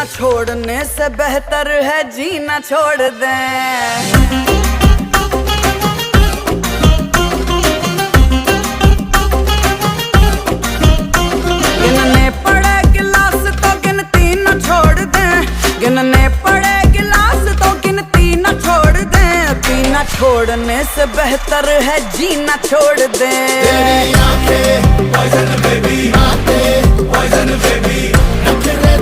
छोड़ने से बेहतर है जीना छोड़ दें। गिनने पड़े गिलास तो गिनती न छोड़ दें, गिनने पड़े गिलास तो गिनती न छोड़ दें। पीना छोड़ने से बेहतर है जीना छोड़ दें। तेरी आंखें poison baby, बातें poison baby, नखरे